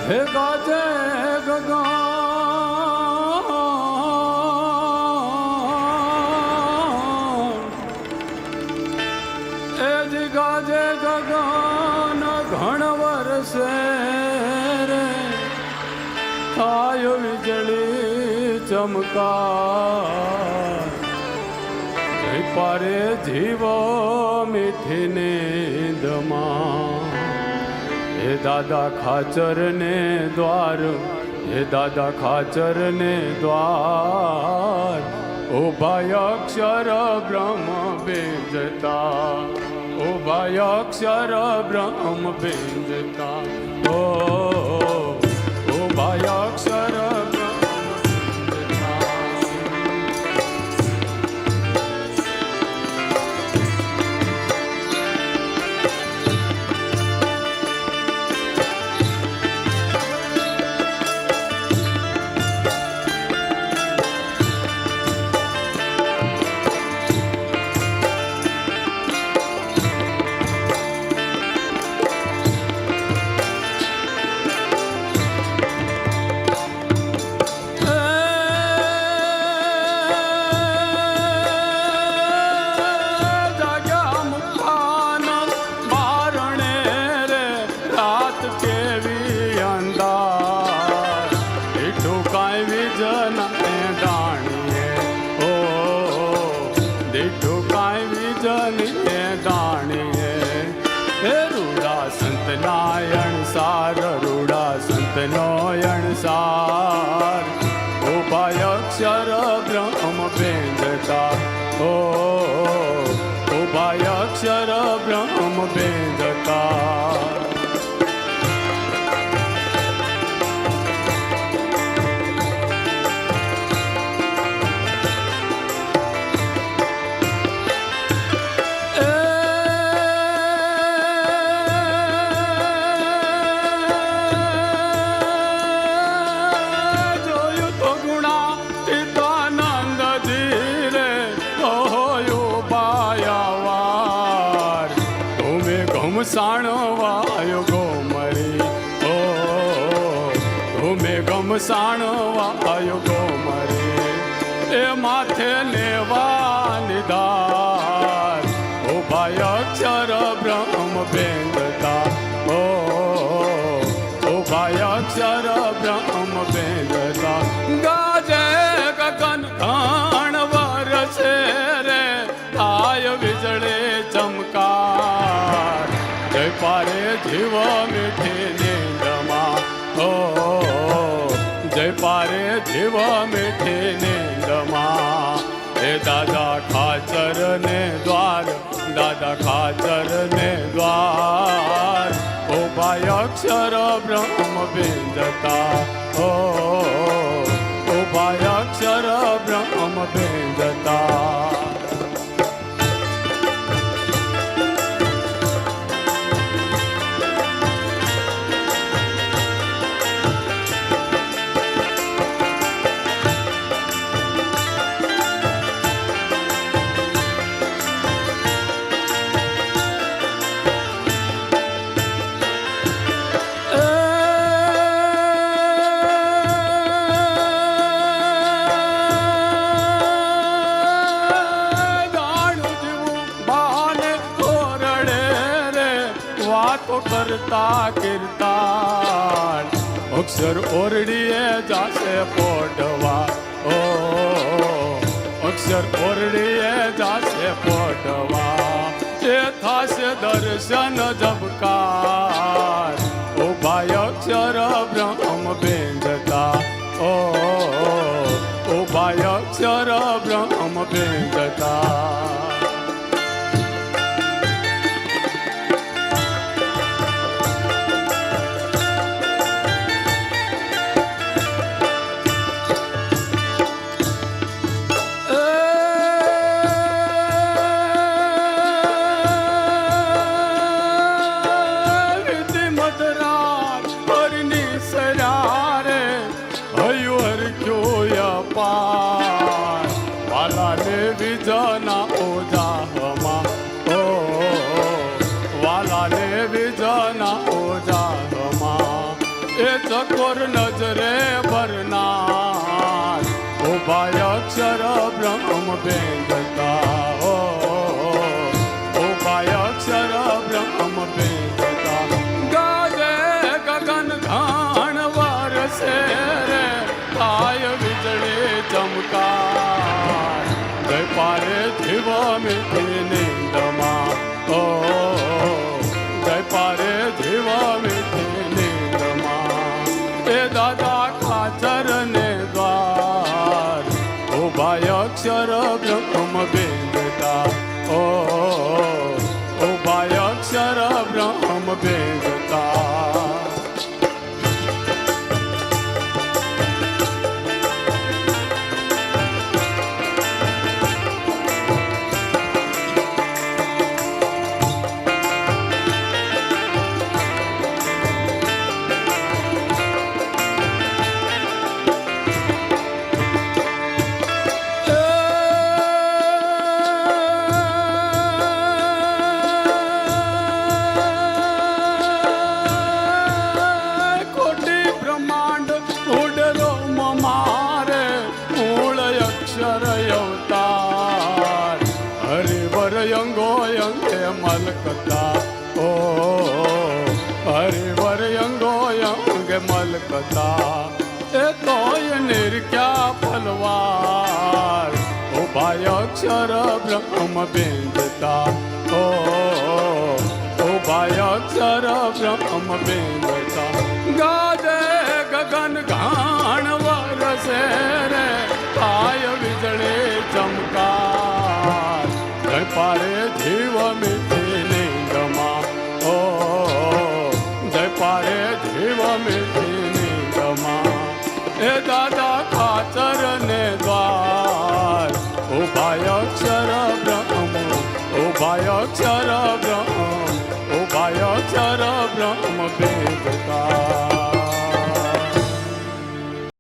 હે ગાજે ગગન એ જ ગાજે ગગન ઘણ વરસે રે થાય વીજળી ચમકાર જય પારે જીવો મીઠી નીંદમાં હે દાદા ખાચર ને દ્વાર હે દાદા ખાચર ને દ્વાર ઉભા અક્ષર બ્રહ્મ બેજતા ઉભા અક્ષર બ્રહ્મ બેજતા ઓ ઉભા અક્ષર નારાયણ સાર રૂડા સંત નોયણ સાર ઉભા અક્ષર બ્રહ્મ બેંધતા ઓ ઉભા અક્ષર બ્રહ્મ બેંધતા સાણવાયો ગોમરી ઓ ધૂમે ગમસાણવાયો ગોમરી એ માથે લેવા નિધાર ઉભા અક્ષર બ્રહ્મ બેંધતા ઓ ઉભા અક્ષર બ્રહ્મ બેંધતા ગાજે ગગન ઘણ વરસે રે થાય વીજળે ચમકાર જય પારે જીવ મીઠી નીંદમાં ઓ જય પારે જીવ મીઠી નીંદમાં હે દાદા ખાચર ને દ્વાર દાદા ખાચર ને દ્વાર ઉભા અક્ષર બ્રહ્મ બેંધતા ઓ ઉભા અક્ષર બ્રહ્મ બેંધતા કરતા કીર્તાન અક્ષર ઓરડીએ જાશે પોઢવા ઓ અક્ષર ઓરડીએ જાશે પોઢવા એ થાશે દર્શન જબકાર ઉભા અક્ષર બ્રહ્મ બેંધતા ઓ ઉભા અક્ષર બ્રહ્મ બેંધતા વાલા ને વિજના ચકોર નજરે ભરનાર ઉભા અક્ષર બ્રહ્મ ભેદતા ઉભા અક્ષર બ્રહ્મ ભેદતા ગાજે ગગન ઘાણ વરસે રે થાય વીજળી ચમકાર જય પારે જીવ મીઠી નીંદમાં જય પારે જીવ મીઠી નીંદમાં એ દાદા ખાચર ને દ્વાર ઉભા અક્ષર બ્રહ્મ ભેદતા ઉભા અક્ષર બ્રહ્મ ભેદતા અંગો અંગે મલકતા હરિવર અંગો અંગે મલકતા એ તોય નિર્ક્યા પલવાર ઉભા અક્ષર બ્રહ્મ ભેદતા ઉભા અક્ષર બ્રહ્મ ભેદતા ગાજે ગગન ઘાણ વરસે રે થાય વીજળી ચમકાર જય પારે જીવ મીઠી નીંદમાં જય પારે જીવ મીઠી નીંદમાં એ દાદા ખાચર ને દ્વાર ઉભા અક્ષર બ્રહ્મ ઉભા અક્ષર બ્રહ્મ